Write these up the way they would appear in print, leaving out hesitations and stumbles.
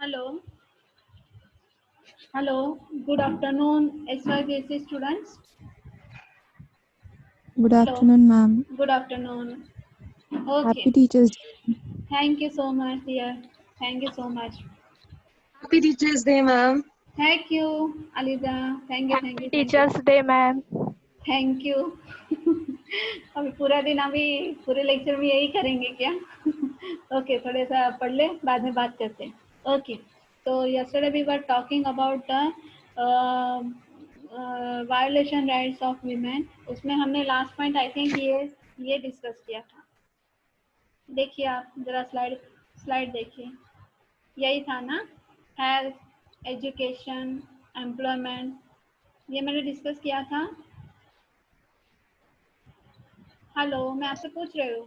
Hello, hello. Good afternoon, SYBSC students. Good Hello. afternoon, ma'am. Good afternoon. Happy Okay. Teachers Day. Thank you so much, dear. Thank you so much. Happy Teachers Day, ma'am. Thank you, Alida. Thank you, thank happy you, thank you. Teachers day ma'am. Thank you. अभी पूरा दिन अभी पूरे lecture में यही करेंगे क्या? Okay, थोड़ा सा पढ़ ले, बाद में बात करते हैं। ओके, तो yesterday we were talking about the violation rights of women. उसमें हमने लास्ट पॉइंट आई थिंक ये डिस्कस किया था। देखिए आप जरा स्लाइड देखिए, यही था ना, हेल्थ, एजुकेशन, एम्प्लॉयमेंट, ये मैंने डिस्कस किया था। हेलो, मैं आपसे पूछ रही हूँ,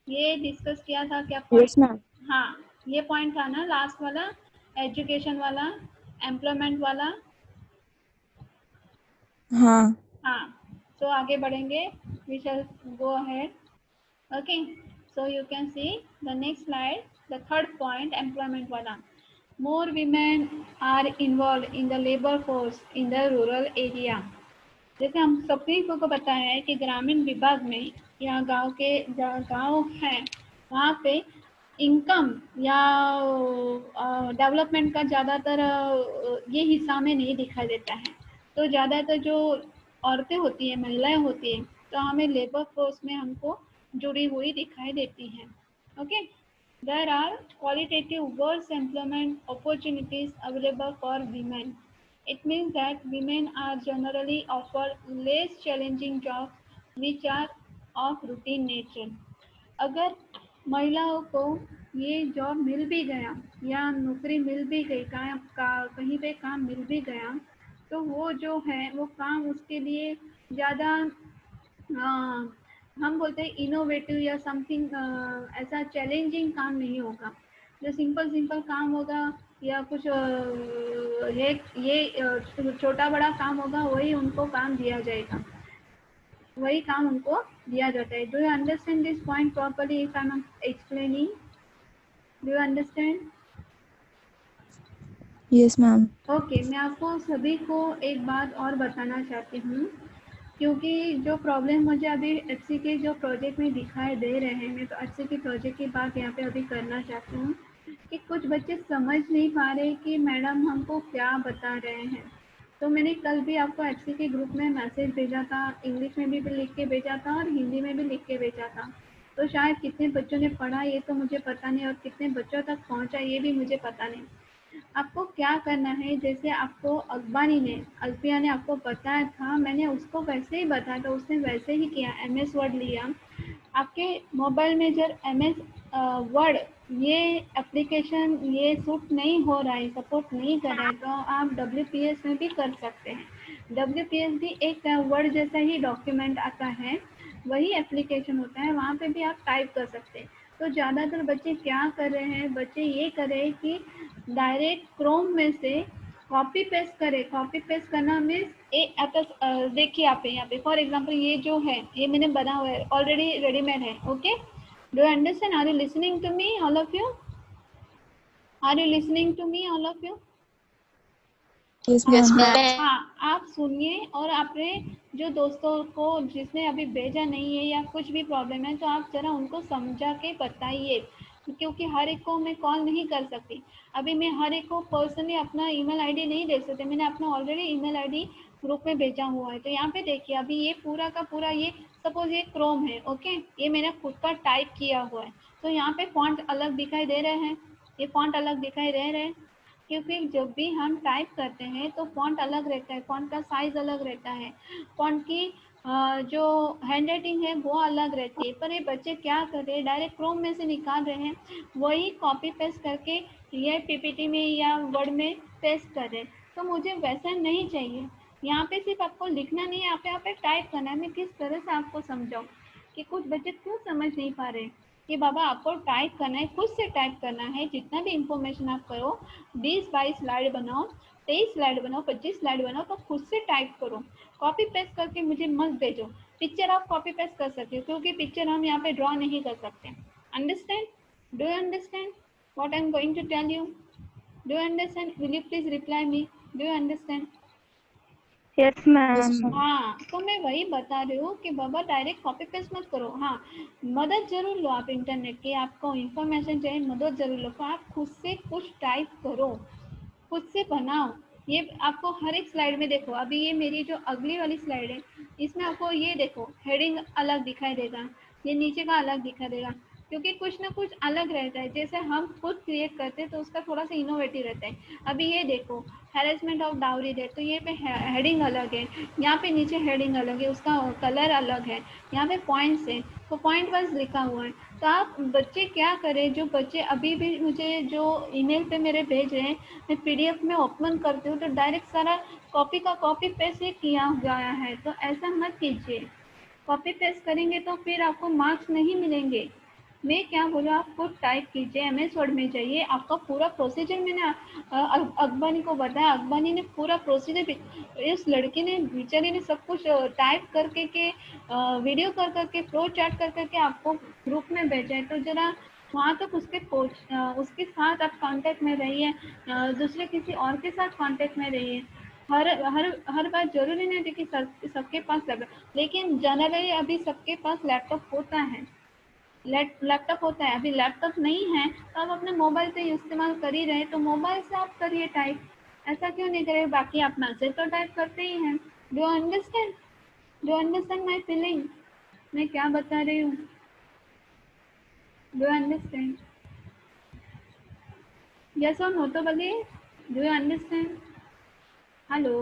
ये डिस्कस किया था क्या पॉइंट? Yes, ma'am. हाँ, ये पॉइंट था ना लास्ट वाला, एजुकेशन वाला, एम्प्लॉयमेंट वाला। हाँ. हाँ, तो आगे बढ़ेंगे, we shall go ahead. Okay, so you can see the next slide, the third point, employment wala. More women are involved in the labor force in the rural area. जैसे हम सभी को पता है कि ग्रामीण विभाग में या गांव के गांव हैं वहाँ पे इनकम या डेवलपमेंट का ज़्यादातर ये हिस्सा में नहीं दिखाई देता है। तो ज़्यादातर जो औरतें होती हैं, महिलाएं होती हैं, तो हमें लेबर फोर्स में हमको जुड़ी हुई दिखाई देती हैं। Okay, there are qualitative versus employment opportunities available for women. It means that women are generally offered less challenging jobs which are of routine nature. अगर महिलाओं को ये जॉब मिल भी गया या नौकरी मिल भी गई, कहीं पे काम मिल भी गया, तो वो जो है वो काम उसके लिए ज़्यादा हम बोलते हैं इनोवेटिव या समथिंग ऐसा चैलेंजिंग काम नहीं होगा। जो सिंपल काम होगा या कुछ छोटा बड़ा काम होगा, वही उनको काम दिया जाएगा, वही काम उनको दिया जाता है। Do you understand this point properly if I am explaining? Do you understand? Yes, ma'am. Okay, मैं आपको सभी को एक बात और बताना चाहती हूँ, क्योंकि जो प्रॉब्लम मुझे अभी एचसी के जो प्रोजेक्ट में दिखाई दे रहे हैं, मैं तो एचसी के प्रोजेक्ट की बात यहाँ पे अभी करना चाहती हूँ कि कुछ बच्चे समझ नहीं पा रहे कि मैडम हमको क्या बता रहे हैं। तो मैंने कल भी आपको एचसी के ग्रुप में मैसेज भेजा था, इंग्लिश में भी लिख के भेजा था और हिंदी में भी लिख के भेजा था। तो शायद कितने बच्चों ने पढ़ा ये तो मुझे पता नहीं, और कितने बच्चों तक पहुँचा ये भी मुझे पता नहीं। आपको क्या करना है, जैसे आपको अल्फिया ने आपको बताया था, मैंने उसको वैसे ही बताया था, उसने वैसे ही किया, MS वर्ड लिया। आपके मोबाइल में जब MS वर्ड ये एप्लीकेशन ये सूट नहीं हो रहा है, सपोर्ट नहीं कर रहा है, तो आप WPS में भी कर सकते हैं। WPS भी एक वर्ड जैसा ही डॉक्यूमेंट आता है, वही एप्लीकेशन होता है, वहाँ पे भी आप टाइप कर सकते हैं। तो ज़्यादातर बच्चे क्या कर रहे हैं, बच्चे ये कर रहे हैं कि डायरेक्ट क्रोम में से कॉपी पेस्ट करें। कॉपी पेस्ट करना मीन्स देखिए आप यहाँ पे फॉर एग्जांपल ये जो है ये मैंने बना हुआ है, ऑलरेडी रेडीमेड है। Okay, do you understand? Are you listening to me all of you? Are you listening to me all of you? Yes, ma'am. हाँ, आप सुनिए और अपने जो दोस्तों को जिसने अभी भेजा नहीं है या कुछ भी प्रॉब्लम है, तो आप जरा उनको समझा के बताइए, क्योंकि हर एक को मैं कॉल नहीं कर सकती। अभी मैं हर एक को पर्सनली अपना ईमेल आईडी नहीं दे सकती, मैंने अपना ऑलरेडी ईमेल आईडी ग्रुप में भेजा हुआ है। तो यहाँ पे देखिए, अभी ये पूरा का पूरा ये सपोज ये क्रोम है, ओके, ये मैंने खुद का टाइप किया हुआ है। तो यहाँ पे फॉन्ट अलग दिखाई दे रहे हैं, ये फॉन्ट अलग दिखाई दे रहे हैं, क्योंकि जब भी हम टाइप करते हैं तो फॉन्ट अलग रहता है, फॉन्ट का साइज अलग रहता है, फॉन्ट की जो हैंड राइटिंग है वो अलग रहती है। पर ये बच्चे क्या कर रहे हैं, डायरेक्ट क्रोम में से निकाल रहे हैं, वही कॉपी पेस्ट करके ये PPT में या वर्ड में पेस्ट कर रहे हैं। तो मुझे वैसा नहीं चाहिए। यहाँ पे सिर्फ आपको लिखना नहीं है, यहाँ पे टाइप करना है। मैं किस तरह से आपको समझाऊँ कि कुछ बच्चे क्यों समझ नहीं पा रहे कि बाबा आपको टाइप करना है, खुद से टाइप करना है। जितना भी इंफॉर्मेशन आप करो, 20-22 स्लाइड बनाओ, 23 स्लाइड बनाओ, 25 स्लाइड बनाओ, तो खुद से टाइप करो। कॉपी पेस्ट करके मुझे मत भेजो। पिक्चर आप कॉपी पेस्ट कर सकते हो, क्योंकि पिक्चर हम यहाँ पे ड्रॉ नहीं कर सकते। Understand? Do you understand what I am going to tell you? Do you understand? Will you please reply me? Do you understand? Yes, ma'am. हाँ, तो मैं वही बता रही हूँ कि बाबा डायरेक्ट कॉपी पेस्ट मत करो। हाँ, मदद जरूर लो आप इंटरनेट की, आपको इंफॉर्मेशन चाहिए, मदद जरूर लो, तो आप खुद से कुछ टाइप करो, खुद से बनाओ। ये आपको हर एक स्लाइड में देखो, अभी ये मेरी जो अगली वाली स्लाइड है, इसमें आपको ये देखो हेडिंग अलग दिखाई देगा, ये नीचे का अलग दिखाई देगा, क्योंकि कुछ ना कुछ अलग रहता है। जैसे हम खुद क्रिएट करते हैं तो उसका थोड़ा सा इनोवेटिव रहता है। अभी ये देखो हैरेसमेंट ऑफ डाउरी डेट, तो ये पे हेडिंग अलग है, यहाँ पे नीचे हेडिंग अलग है, उसका कलर अलग है, यहाँ पे पॉइंट्स है तो पॉइंट वाइज लिखा हुआ है। तो आप बच्चे क्या करें, जो बच्चे अभी भी मुझे जो ईमेल पे मेरे भेज रहे हैं, मैं पीडीएफ में ओपन करती हूँ तो डायरेक्ट सारा कॉपी का कॉपी पेस्ट ही किया गया है, तो ऐसा मत कीजिए। कॉपी पेस्ट करेंगे तो फिर आपको मार्क्स नहीं मिलेंगे। मैं क्या बोलूँ, आप खुद टाइप कीजिए, एमएस वर्ड में जाइए, आपका पूरा प्रोसीजर मैंने अकबानी को बताया, अकबानी ने पूरा प्रोसीजर, इस लड़की ने बेचारी ने सब कुछ टाइप करके के वीडियो कर करके फ्लो चार्ट कर करके आपको ग्रुप में भेजा है। तो जरा वहाँ तक उसके साथ आप कांटेक्ट में रहिए, दूसरे किसी और के साथ कांटेक्ट में रहिए। हर हर हर बात जरूरी नहीं है कि सबके पास लैपटॉप, लेकिन जनरली अभी सबके पास लैपटॉप होता है, लैपटॉप होता है। अभी लैपटॉप नहीं है तो आप अपने मोबाइल से इस्तेमाल कर ही रहे, तो मोबाइल से आप करिए टाइप, ऐसा क्यों नहीं करें? बाकी आप मैसेज तो टाइप करते ही हैं। Do understand? Do understand my feeling? मैं क्या बता रही हूँ? Do understand? यस और नो तो बोलिए। Do you understand? Hello?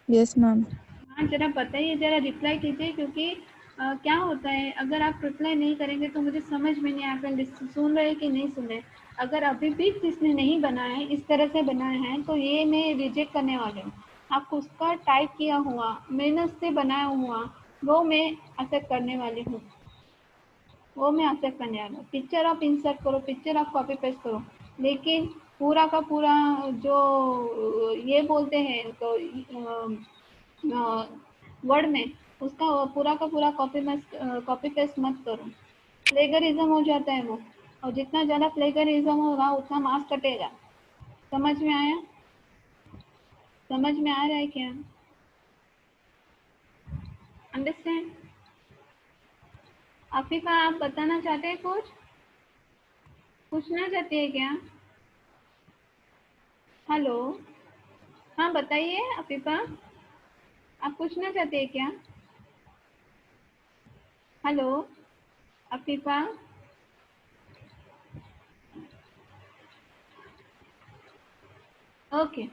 Yes, ma'am. हाँ, जरा बताइए, जरा रिप्लाई कीजिए, क्योंकि क्या होता है अगर आप रिप्लाई नहीं करेंगे तो मुझे समझ में नहीं आएगा सुन रहे कि नहीं सुन रहे। अगर अभी भी किसने नहीं बनाया है, इस तरह से बनाया है, तो ये मैं रिजेक्ट करने वाली हूँ। आप उसका टाइप किया हुआ, मेहनत से बनाया हुआ, वो मैं एक्सेप्ट करने वाली हूँ, वो मैं एक्सेप्ट करने वाली हूँ। पिक्चर आप इंसर्ट करो, पिक्चर आप कॉपी पेस्ट करो, लेकिन पूरा का पूरा जो ये बोलते हैं तो वर्ड में, उसका पूरा का पूरा कॉपी पेस्ट मत करो, प्लेगरिज्म हो जाता है वो, और जितना ज़्यादा प्लेगरिज्म होगा उतना मार्क्स कटेगा। समझ में आया? समझ में आ रहा है क्या? अंडरस्टैंड? अफीफा, आप बताना चाहते हैं कुछ? पूछना चाहती है क्या? हेलो? हाँ बताइए अफीफा, आप पूछना चाहते हैं क्या? Hello Afifa? Okay,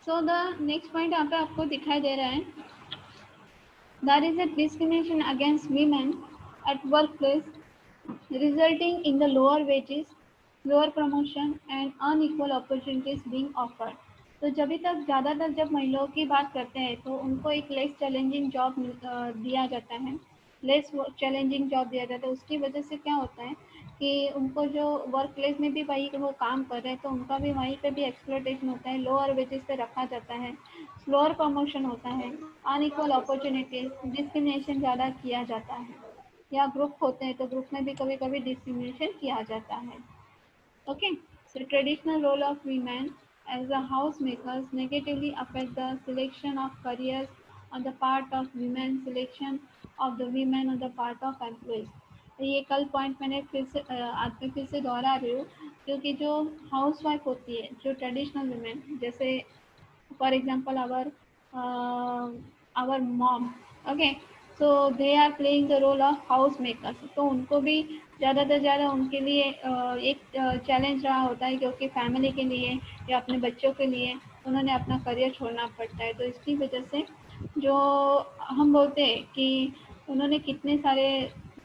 so the next point यहाँ पे आपको दिखाई दे रहा है, there is a discrimination against women at workplace resulting in the lower wages, lower promotion and unequal opportunities being offered। तो जब तक ज़्यादातर जब महिलाओं की बात करते हैं तो उनको एक लेस चैलेंजिंग जॉब दिया जाता है, लेस चैलेंजिंग जॉब दिया जाता है। उसकी वजह से क्या होता है कि उनको जो वर्क प्लेस में भी वही वो काम कर रहे हैं तो उनका भी वहीं पे भी एक्सप्लॉयटेशन होता है, लोअर वेजेस पे रखा जाता है, स्लोअर प्रमोशन होता है, अनइक्वल अपॉर्चुनिटीज, डिस्क्रिमिनेशन ज़्यादा किया जाता है, या ग्रुप होते हैं तो ग्रुप में भी कभी कभी डिस्क्रिमिनेशन किया जाता है। Okay, so traditional role of women as a house makers negatively affect the selection of careers on the part of women, selection of the women on the part of employers. ये कल point मैंने आज मैं फिर से दोहरा रही हूँ, क्योंकि जो हाउस वाइफ होती है, जो ट्रेडिशनल वीमेन, जैसे for example our mom, okay, so they are playing the role of house makers, तो उनको भी ज़्यादा से ज़्यादा उनके लिए एक चैलेंज रहा होता है, क्योंकि फैमिली के लिए या अपने बच्चों के लिए उन्होंने अपना करियर छोड़ना पड़ता है। तो इसकी वजह से जो हम बोलते हैं कि उन्होंने कितने सारे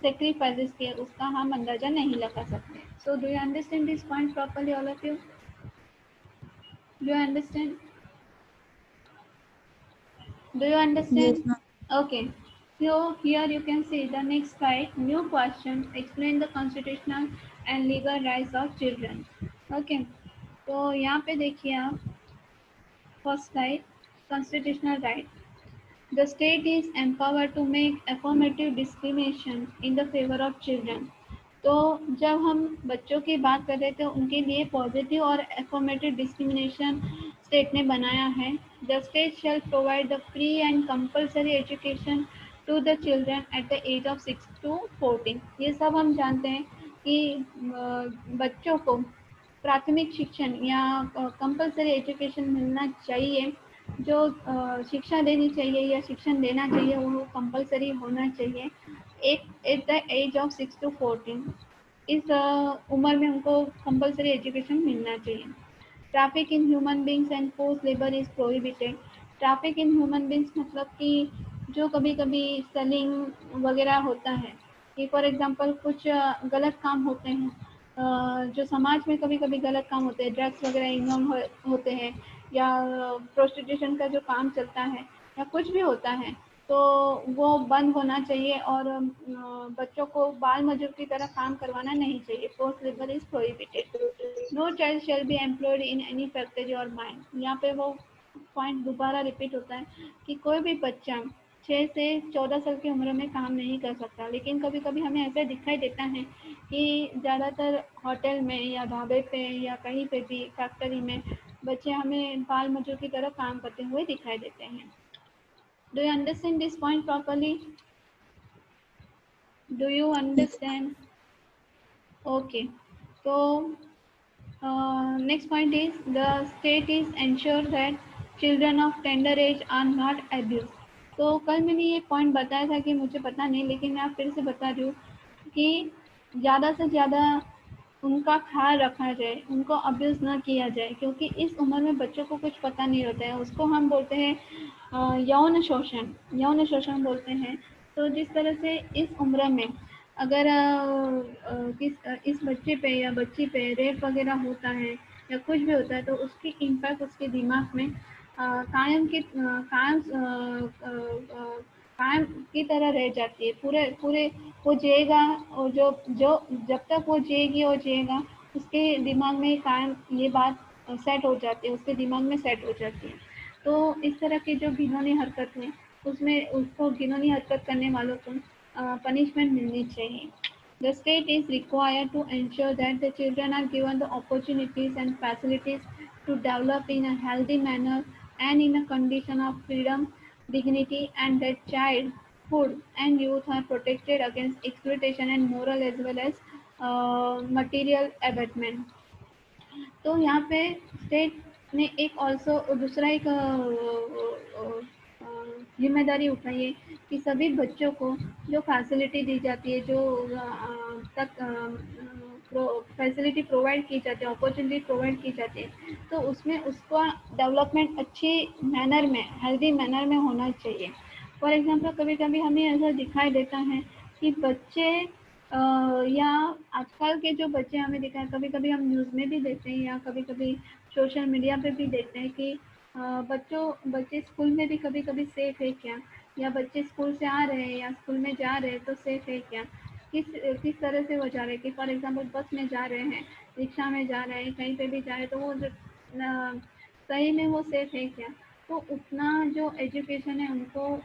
सेक्रीफाइसेस किए, उसका हम अंदाज़ा नहीं लगा सकते। So do you understand this point properly all of you? Do you understand? Do you Yes, understand? ma'am. Okay. So here you can see the next slide. New question. Explain the constitutional and legal rights of children. Okay. तो यहाँ पे देखिए आप first slide, constitutional right. The state is empowered to make affirmative discrimination in the favor of children. तो जब हम बच्चों की बात कर रहे थे उनके लिए पॉजिटिव और एफर्मेटिव डिस्क्रिमिनेशन स्टेट ने बनाया है। The state shall provide the free and compulsory education to the children at the age of 6 to 14। ये सब हम जानते हैं कि बच्चों को प्राथमिक शिक्षण या कंपल्सरी एजुकेशन मिलना चाहिए। जो शिक्षा देनी चाहिए या शिक्षण देना चाहिए वो कंपल्सरी होना चाहिए एक at the age of 6 to 14। इस उम्र में उनको कंपल्सरी एजुकेशन मिलना चाहिए। Traffic in human beings and force labour is prohibited. Traffic in human beings मतलब कि जो कभी कभी सेलिंग वगैरह होता है कि फॉर एग्जांपल कुछ गलत काम होते हैं, जो समाज में कभी कभी गलत काम होते हैं, ड्रग्स वगैरह इन्वॉल्व होते हैं या प्रोस्टिट्यूशन का जो काम चलता है या कुछ भी होता है, तो वो बंद होना चाहिए और बच्चों को बाल मजदूर की तरह काम करवाना नहीं चाहिए। Force labour is prohibited. No child shall be employed in any factory और माइन। यहाँ पे वो पॉइंट दोबारा रिपीट होता है कि कोई भी बच्चा 6 से 14 साल की उम्र में काम नहीं कर सकता। लेकिन कभी कभी हमें ऐसा दिखाई देता है कि ज़्यादातर होटल में या ढाबे पे या कहीं पे भी फैक्ट्री में बच्चे हमें बाल मजदूर की तरह काम करते हुए दिखाई देते हैं। Do you understand this point properly? Do you understand? Okay. So next point is the state is ensure that children of tender age are not abused. तो कल मैंने ये पॉइंट बताया था कि मुझे पता नहीं, लेकिन मैं फिर से बता रही हूँ कि ज़्यादा से ज़्यादा उनका ख्याल रखा जाए, उनको अब्यूज़ ना किया जाए, क्योंकि इस उम्र में बच्चों को कुछ पता नहीं होता है। उसको हम बोलते हैं यौन शोषण, यौन शोषण बोलते हैं। तो जिस तरह से इस उम्र में अगर इस बच्चे पे या बच्ची पे रेप वगैरह होता है या कुछ भी होता है तो उसकी इम्पैक्ट उसके दिमाग में कायम की तरह रह जाती है। पूरे पूरे वो जिएगा, और जो जो जब तक वो जिएगी और जिएगा उसके दिमाग में कायम ये बात सेट हो जाती है, उसके दिमाग में सेट हो जाती है। तो इस तरह की जो घिनौनी हरकत है उसमें उसको घिनौनी हरकत करने वालों को पनिशमेंट मिलनी चाहिए। The state is required to ensure that the children are given the opportunities and facilities to develop in a healthy manner and in a condition of freedom, dignity, and that childhood and youth are protected against exploitation and moral as well as material abatement। तो यहाँ पे state ने एक also दूसरा एक जिम्मेदारी उठाई है कि सभी बच्चों को जो फैसिलिटी दी जाती है, जो तक फैसिलिटी प्रोवाइड की जाती है, अपॉर्चुनिटी प्रोवाइड की जाती है, तो उसमें उसका डेवलपमेंट अच्छी मैनर में, हेल्दी मैनर में होना चाहिए। फॉर एग्जांपल कभी कभी हमें ऐसा दिखाई देता है कि बच्चे या आजकल के जो बच्चे हमें दिखा है, कभी कभी हम न्यूज़ में भी देखते हैं या कभी कभी सोशल मीडिया पे भी देखते हैं कि बच्चे स्कूल में भी कभी कभी सेफ है क्या, या बच्चे स्कूल से आ रहे हैं या स्कूल में जा रहे हैं तो सेफ है क्या, किस किस तरह से वो जा रहे हैं कि फॉर एग्जांपल बस में जा रहे हैं, रिक्शा में जा रहे हैं, कहीं पे भी जा रहे हैं, तो वो सही में वो सेफ है क्या। तो उतना जो एजुकेशन है उनको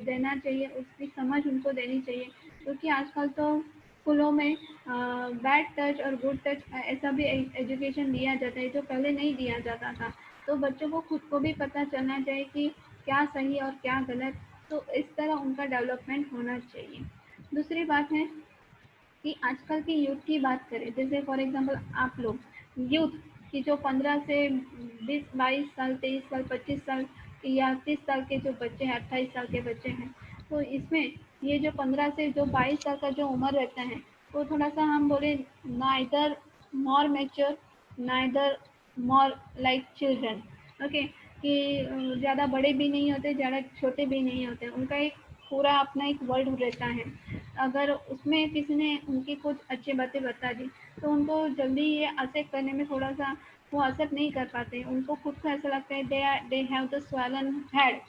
देना चाहिए, उसकी समझ उनको देनी चाहिए, क्योंकि आजकल तो स्कूलों में बैड टच और गुड टच ऐसा भी एजुकेशन दिया जाता है जो पहले नहीं दिया जाता था। तो बच्चों को खुद को भी पता चलना चाहिए कि क्या सही और क्या गलत, तो इस तरह उनका डेवलपमेंट होना चाहिए। दूसरी बात है कि आजकल की यूथ की बात करें, जैसे फॉर एग्जांपल आप लोग यूथ की जो 15 से 20-22 साल, 23 साल, 25 साल या 30 साल के जो बच्चे हैं, 28 साल के बच्चे हैं, तो इसमें ये जो 15 से जो 22 साल का जो उम्र रहता है वो थोड़ा सा हम बोले नाइदर मोर mature neither more like children. Okay, कि ज़्यादा बड़े भी नहीं होते, ज़्यादा छोटे भी नहीं होते, उनका एक पूरा अपना एक वर्ल्ड रहता है। अगर उसमें किसी ने उनकी कुछ अच्छी बातें बता दी तो उनको जल्दी ये एक्सेप्ट करने में थोड़ा सा वो एक्सेप्ट नहीं कर पाते। उनको खुद को ऐसा लगता है दे हैव द स्वैलन हेड,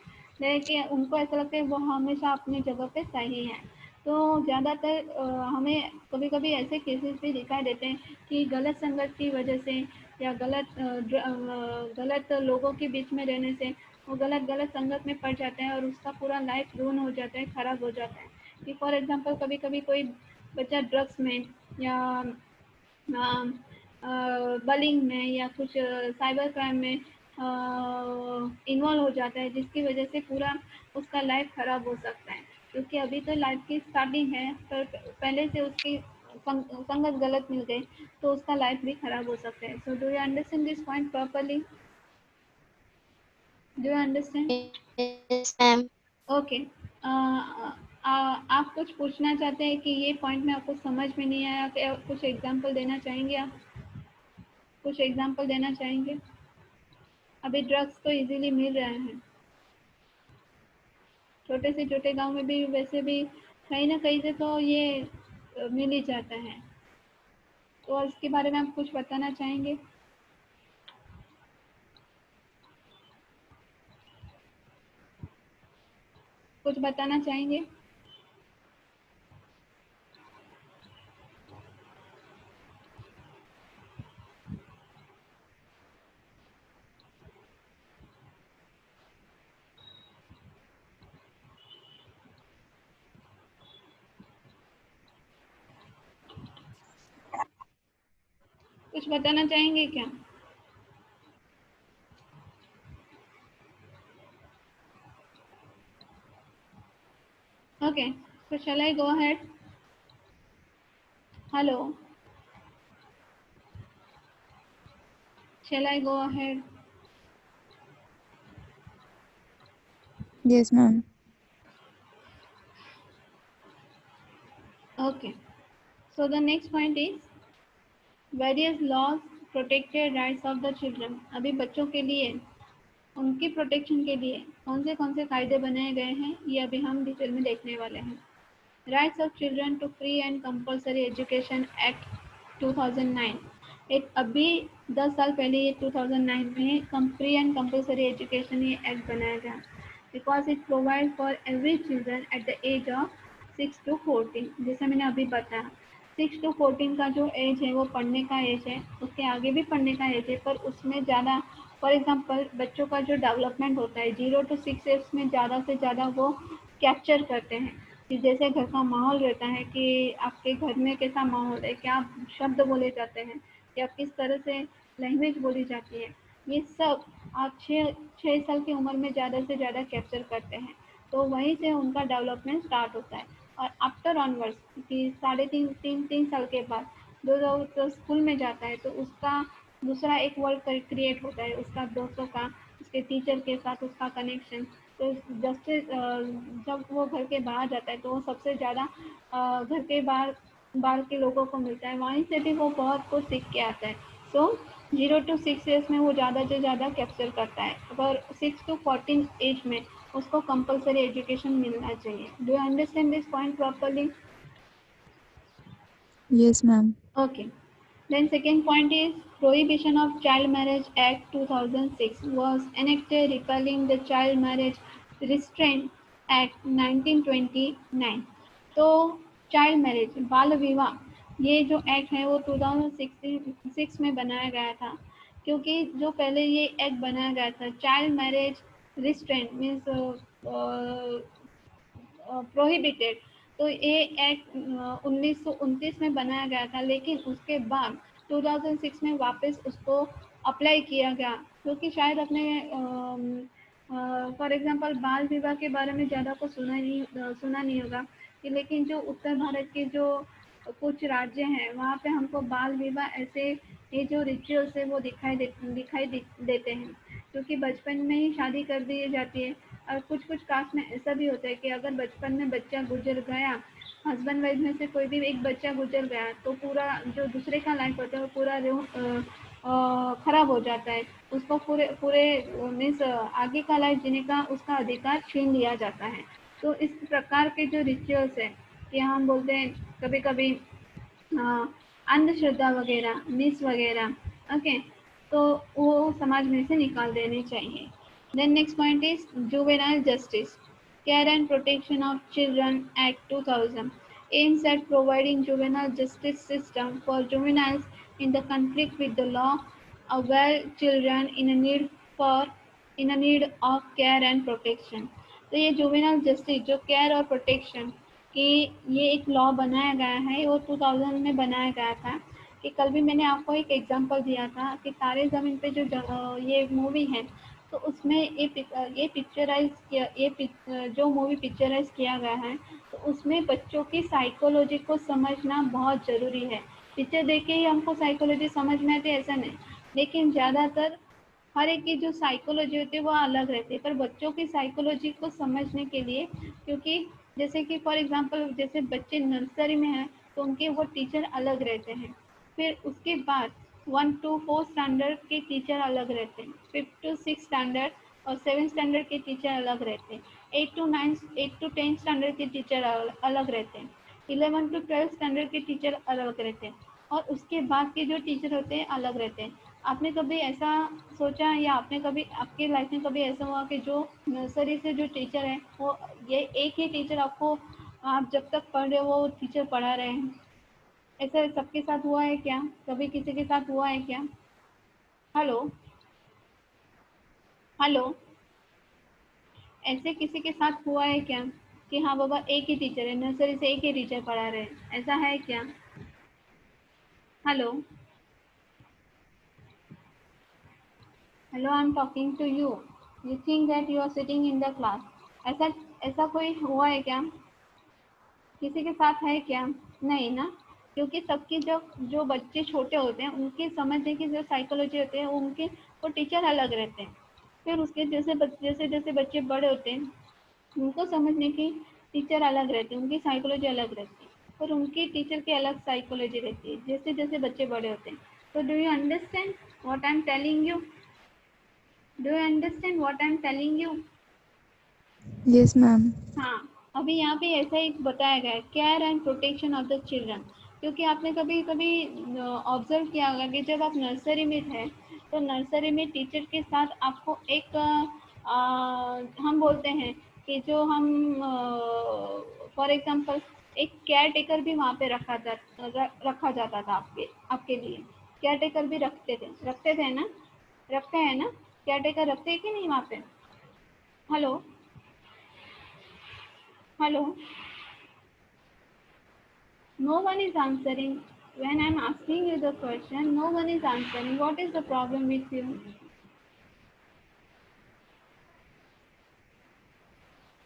कि उनको ऐसा लगता है वो हमेशा अपनी जगह पे सही है। तो ज़्यादातर हमें कभी कभी ऐसे केसेस भी दिखाई देते हैं कि गलत संगत की वजह से या गलत लोगों के बीच में रहने से वो गलत संगत में पड़ जाते हैं और उसका पूरा लाइफ रून हो जाता है, ख़राब हो जाता है। कि फॉर एग्जांपल कभी कभी कोई बच्चा ड्रग्स में या बलिंग में या कुछ साइबर क्राइम में इन्वॉल्व हो जाता है, जिसकी वजह से पूरा उसका लाइफ ख़राब हो सकता है। क्योंकि अभी तो लाइफ की स्टार्टिंग है, पर पहले से उसकी संगत गलत मिल गई तो उसका लाइफ भी ख़राब हो सकता है। So do you understand this point properly? Do you understand? Yes, ma'am. Okay. आप कुछ पूछना चाहते हैं कि ये पॉइंट में आपको समझ में नहीं आया, कि कुछ एग्जांपल देना चाहेंगे आप? कुछ एग्जांपल देना चाहेंगे? अभी ड्रग्स तो इजीली मिल रहे हैं, छोटे से छोटे गांव में भी, वैसे भी कहीं ना कहीं से तो ये मिल ही जाता है। तो इसके बारे में आप कुछ बताना चाहेंगे? कुछ बताना चाहेंगे? कुछ बताना चाहेंगे क्या? Okay, so shall I go ahead? Hello, shall I go ahead? Yes, ma'am. Okay, so the next point is various laws protected rights of the children। अभी बच्चों के लिए, उनकी प्रोटेक्शन के लिए कौन से कायदे बनाए गए हैं, ये अभी हम डिटेल में देखने वाले हैं। Rights of children to free and compulsory education act 2009। एक अभी 10 साल पहले ये 2009 में फ्री एंड कंपल्सरी एजुकेशन ये एक्ट बनाया गया, because it provide for every children at the age of 6 to 14। जैसे मैंने अभी बताया 6 to 14 का जो एज है वो पढ़ने का एज है, उसके आगे भी पढ़ने का एज है, पर उसमें ज़्यादा, फॉर एग्जांपल बच्चों का जो डेवलपमेंट होता है 0 to 6 ईयर्स में ज़्यादा से ज़्यादा वो कैप्चर करते हैं कि जैसे घर का माहौल रहता है, कि आपके घर में कैसा माहौल है, क्या शब्द बोले जाते हैं या किस तरह से लैंग्वेज बोली जाती है, ये सब आप 6 साल की उम्र में ज़्यादा से ज़्यादा कैप्चर करते हैं। तो वहीं से उनका डेवलपमेंट स्टार्ट होता है। और आफ्टर ऑनवर्ड्स कि 3.5 3 साल के बाद जो तो स्कूल में जाता है तो उसका दूसरा एक वर्ल्ड क्रिएट होता है, उसका दोस्तों का, उसके टीचर के साथ उसका कनेक्शन। तो जैसे जब वो घर के बाहर जाता है तो वो सबसे ज़्यादा घर के बाहर बाहर के लोगों को मिलता है, वहीं से भी वो बहुत कुछ सीख के आता है। सो 0 to 6 ईयर्स में वो ज़्यादा से ज़्यादा कैप्चर करता है, और 6 to 14 एज में उसको कंपलसरी एजुकेशन मिलना चाहिए। Do you understand this point properly? Yes, ma'am. Okay. Then second point is Prohibition of Child Marriage Act 2006 was enacted repealing the Child Marriage Restraint Act 1929। तो child marriage, बाल विवाह, ये जो act है वो 2006 में बनाया गया था। क्योंकि जो पहले ये एक्ट बनाया गया था child marriage restraint means prohibited, तो ये एक्ट 1929 में बनाया गया था, लेकिन उसके बाद 2006 में वापस उसको अप्लाई किया गया। क्योंकि शायद अपने फॉर एग्जांपल बाल विवाह के बारे में ज़्यादा को सुना नहीं होगा, कि लेकिन जो उत्तर भारत के जो कुछ राज्य हैं वहाँ पे हमको बाल विवाह ऐसे ये जो रिचुअल्स है वो दिखाई देते हैं, क्योंकि बचपन में ही शादी कर दी जाती है। और कुछ कुछ कास्ट में ऐसा भी होता है कि अगर बचपन में बच्चा गुजर गया, हस्बैंड वाइफ में से कोई भी एक बच्चा गुजर गया, तो पूरा जो दूसरे का लाइफ होता है वो पूरा खराब हो जाता है। उसको पूरे पूरे मीन्स आगे का लाइफ जीने का उसका अधिकार छीन लिया जाता है। तो इस प्रकार के जो रिचुअल्स है, कि हम बोलते हैं कभी कभी अंधश्रद्धा वगैरह, मिस वगैरह, ओके, तो वो समाज में से निकाल देने चाहिए। Then next point is Juvenile Justice, Care and Protection of Children Act 2000 aims at providing juvenile justice system for juveniles in the conflict with the law, aware children in a need of care and protection। तो ये juvenile justice जो care और protection कि ये एक law बनाया गया है और 2000 में बनाया गया था कि कल भी मैंने आपको एक एग्जांपल दिया था कि तारे ज़मीन पे जो ये मूवी है तो उसमें ये पिक्चराइज किया जो मूवी पिक्चराइज किया गया है तो उसमें बच्चों की साइकोलॉजी को समझना बहुत ज़रूरी है। पिक्चर देख के ही हमको साइकोलॉजी समझ में आती है ऐसा नहीं, लेकिन ज़्यादातर हर एक की जो साइकोलॉजी होती है वो अलग रहती है, पर बच्चों की साइकोलॉजी को समझने के लिए, क्योंकि जैसे कि फॉर एग्जांपल जैसे बच्चे नर्सरी में हैं तो उनके वो टीचर अलग रहते हैं, फिर उसके बाद 1 to 4 स्टैंडर्ड के टीचर अलग रहते हैं, 5 to 6 स्टैंडर्ड और 7 स्टैंडर्ड के टीचर अलग रहते हैं, 8 to 10 स्टैंडर्ड के टीचर अलग रहते हैं, 11 to 12 स्टैंडर्ड के टीचर अलग रहते हैं और उसके बाद के जो टीचर होते हैं अलग रहते हैं। आपने कभी ऐसा सोचा या आपने कभी आपके लाइफ में कभी ऐसा हुआ कि जो नर्सरी से जो टीचर है वो ये एक ही टीचर आपको आप जब तक पढ़ रहे हो वो टीचर पढ़ा रहे हैं? ऐसा सबके साथ हुआ है क्या? कभी किसी के साथ हुआ है क्या? हेलो हेलो, ऐसे किसी के साथ हुआ है क्या कि हाँ बाबा एक ही टीचर है, नर्सरी से एक ही टीचर पढ़ा रहे हैं, ऐसा है क्या? Hello hello, I am talking to you, you think that you are sitting in the class, ऐसा ऐसा कोई हुआ है क्या? किसी के साथ है क्या? नहीं ना, क्योंकि सबकी जो जो बच्चे छोटे होते हैं उनके समझने की जो साइकोलॉजी होती है उनके वो टीचर अलग रहते हैं, फिर उसके जैसे जैसे बच्चे बड़े होते हैं उनको समझने की टीचर अलग रहते हैं, उनकी साइकोलॉजी अलग रहती है और उनकी टीचर की अलग साइकोलॉजी रहती है जैसे जैसे बच्चे बड़े होते हैं। तो do you understand what I am telling you? Do you understand what I am telling you? Yes, ma'am. हाँ, अभी यहाँ पे ऐसा ही बताया गया है, care and protection of the children, क्योंकि आपने कभी कभी ऑब्जर्व किया होगा कि जब आप नर्सरी में थे तो नर्सरी में टीचर के साथ आपको एक हम बोलते हैं कि जो हम फॉर एग्जांपल एक केयर टेकर भी वहाँ पे रखा जाता था आपके आपके लिए, केयर टेकर भी रखते थे ना, रखते हैं ना, केयर टेकर रखते हैं कि नहीं वहाँ पे? Hello hello, no one is answering. When I'm asking you the question, no one is answering. What is the problem with you?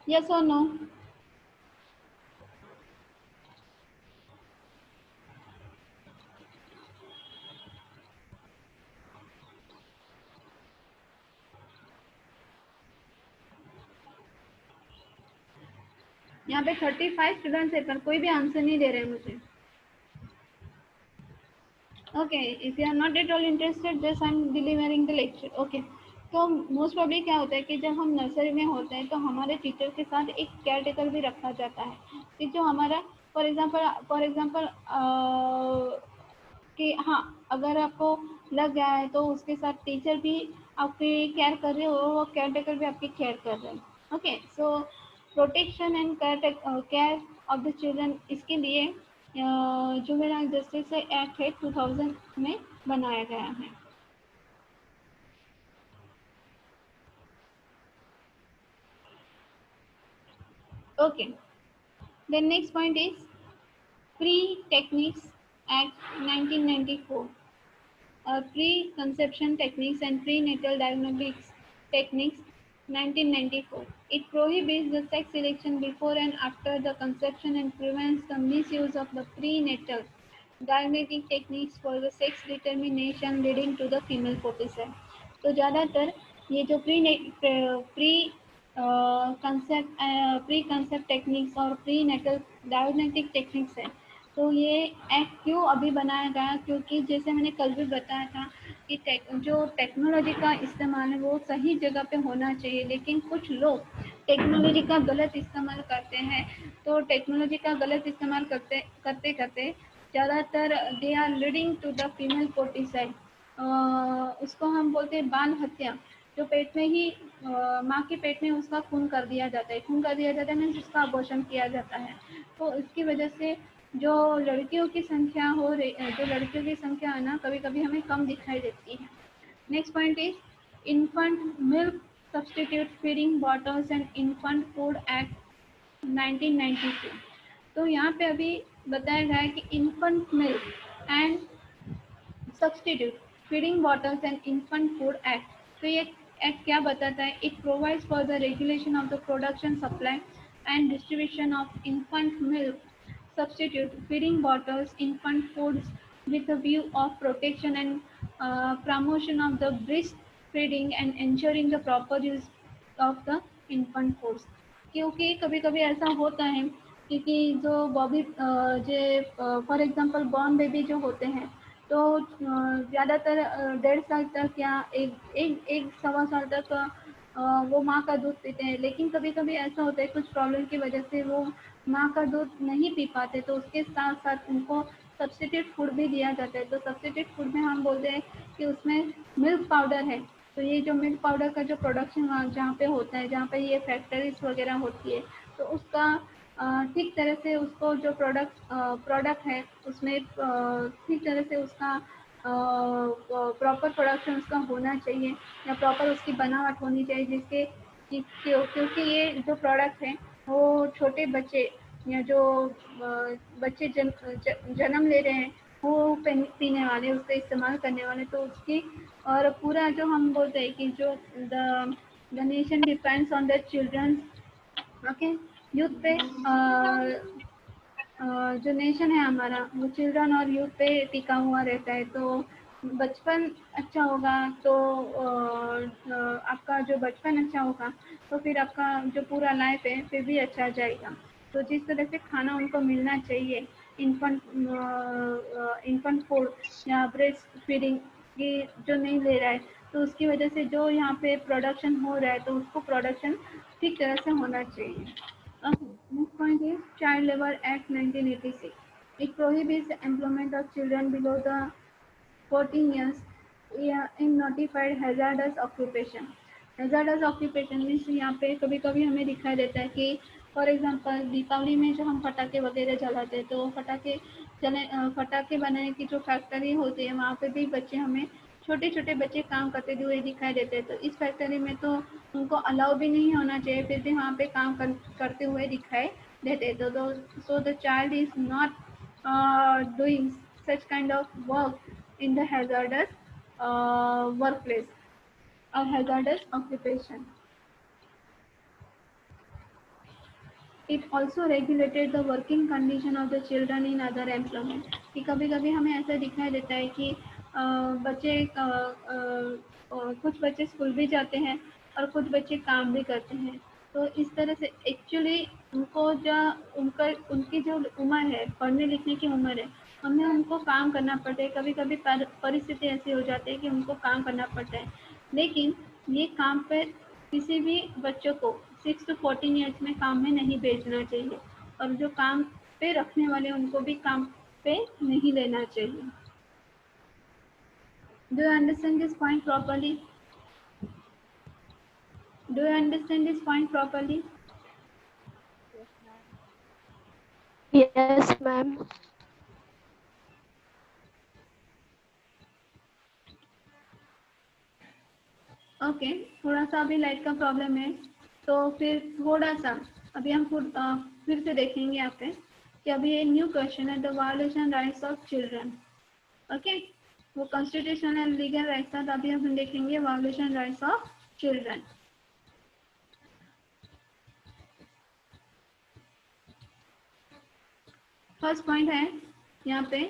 Yes or no? यहाँ पे 35 स्टूडेंट्स है पर कोई भी आंसर नहीं दे रहे मुझे। Okay, if you are not at all interested, just I'm delivering the lecture. Okay. तो मोस्ट प्रॉब्ली क्या होता है कि जब हम नर्सरी में होते हैं तो हमारे टीचर के साथ एक केयर टेकर भी रखा जाता है कि जो हमारा फॉर एग्जांपल कि हाँ अगर आपको लग गया है तो उसके साथ टीचर भी आपकी केयर कर रहे हो, वो केयर टेकर भी आपकी केयर कर रहे हैं। Okay, so protection and care of the children, इसके लिए जुवेनाइल जस्टिस एक्ट है 2000 में बनाया गया है। Okay, the next point is Pre-Techniques Act 1994. Preconception Techniques and Prenatal Diagnostics Techniques 1994. It prohibits the sex selection before and after the conception and prevents the misuse of the prenatal diagnostic techniques for the sex determination leading to the female foeticide. तो ज़्यादातर ये जो pre concept techniques और pre natal diagnostic techniques है, तो ये act क्यों अभी बनाया गया, क्योंकि जैसे मैंने कल भी बताया था कि जो टेक्नोलॉजी का इस्तेमाल है वो सही जगह पे होना चाहिए, लेकिन कुछ लोग टेक्नोलॉजी का गलत इस्तेमाल करते हैं, तो टेक्नोलॉजी का गलत इस्तेमाल करते करते करते ज़्यादातर they are leading to the female foeticide. उसको हम बोलते हैं बाल हत्या, जो पेट में ही माँ के पेट में उसका खून कर दिया जाता है, खून कर दिया जाता है मीन्स उसका अबॉर्शन किया जाता है, तो इसकी वजह से जो लड़कियों की संख्या है ना कभी कभी हमें कम दिखाई देती है। Next point is infant milk substitute feeding bottles and infant food act 1992। तो यहाँ पे अभी बताया गया है कि infant milk and substitute feeding bottles and infant food act. तो ये एक्ट क्या बताता है? It provides for the regulation of the production, supply and distribution of infant milk substitute feeding bottles, infant foods with a view of protection and promotion of the breastfeeding and ensuring the proper use of the infant foods। क्योंकि कभी कभी ऐसा होता है क्योंकि जो बॉबी जो for example born baby जो होते हैं तो ज़्यादातर 1.5 साल तक या एक सवा साल तक वो माँ का दूध पीते हैं, लेकिन कभी कभी ऐसा होता है कुछ प्रॉब्लम की वजह से वो माँ का दूध नहीं पी पाते, तो उसके साथ साथ उनको सब्स्टिट्यूट फूड भी दिया जाता है। तो सब्स्टिट्यूट फूड में हम बोलते हैं कि उसमें मिल्क पाउडर है। तो ये जो मिल्क पाउडर का जो प्रोडक्शन जहाँ पे होता है, जहाँ पे ये फैक्ट्रीज वगैरह होती है, तो उसका ठीक तरह से उसको जो प्रोडक्ट है उसमें ठीक तरह से उसका प्रॉपर प्रोडक्शन उसका होना चाहिए या प्रॉपर उसकी बनावट होनी चाहिए, जिसके क्योंकि ये जो प्रोडक्ट है वो छोटे बच्चे या जो बच्चे जन्म ले रहे हैं वो पीने वाले, उसका इस्तेमाल करने वाले, तो उसकी और पूरा जो हम बोलते हैं कि जो the nation depends on the children, okay, youth पे जो नेशन है हमारा वो चिल्ड्रन और यूथ पे टिका हुआ रहता है। तो बचपन अच्छा होगा तो आपका जो बचपन अच्छा होगा तो फिर आपका जो पूरा लाइफ है फिर भी अच्छा जाएगा। तो जिस तरह से खाना उनको मिलना चाहिए, इन्फेंट फूड या ब्रेस्ट फीडिंग की जो नहीं ले रहा है, तो उसकी वजह से जो यहाँ पे प्रोडक्शन हो रहा है तो उसको प्रोडक्शन ठीक तरह से होना चाहिए। Next point is Child Labor Act 1986. It prohibits the employment of children below the 14 years in notified hazardous occupation. Hazardous occupation means यहाँ पे कभी कभी हमें दिखाई देता है कि फॉर एग्जांपल दीपावली में जो हम पटाखे वगैरह जलाते हैं, तो पटाखे बनाने की जो फैक्ट्री होती है वहाँ पे भी बच्चे हमें छोटे छोटे बच्चे काम करते हुए दिखाई देते हैं। तो इस फैक्ट्री में तो उनको अलाउ भी नहीं होना चाहिए, फिर भी वहाँ पे काम करते हुए दिखाई देते। तो so the child is not doing such kind of work in the hazardous workplace or hazardous occupation. It also regulated the working condition of the children in other employment. कि कभी कभी हमें ऐसा दिखाई देता है कि बच्चे कुछ बच्चे स्कूल भी जाते हैं और कुछ बच्चे काम भी करते हैं। तो इस तरह से एक्चुअली उनको उनकी जो उम्र है, पढ़ने लिखने की उम्र है, हमें उनको काम करना पड़ता है। कभी कभी परिस्थिति ऐसी हो जाती है कि उनको काम करना पड़ता है, लेकिन ये काम पे किसी भी बच्चों को 6 to 14 ईयर्स में काम में नहीं भेजना चाहिए, और जो काम पे रखने वाले उनको भी काम पे नहीं लेना चाहिए। Do you understand this point properly? Do you understand this point properly? Yes, ma'am. Okay, थोड़ा सा अभी लाइट का प्रॉब्लम है, तो फिर थोड़ा सा अभी हम फिर से देखेंगे यहाँ पे कि अभी ये न्यू क्वेश्चन है, the violation rights of children. Okay, वो कॉन्स्टिट्यूशनल एंड लीगल राइट्स था, अभी हम देखेंगे violation rights of children. First point है यहाँ पे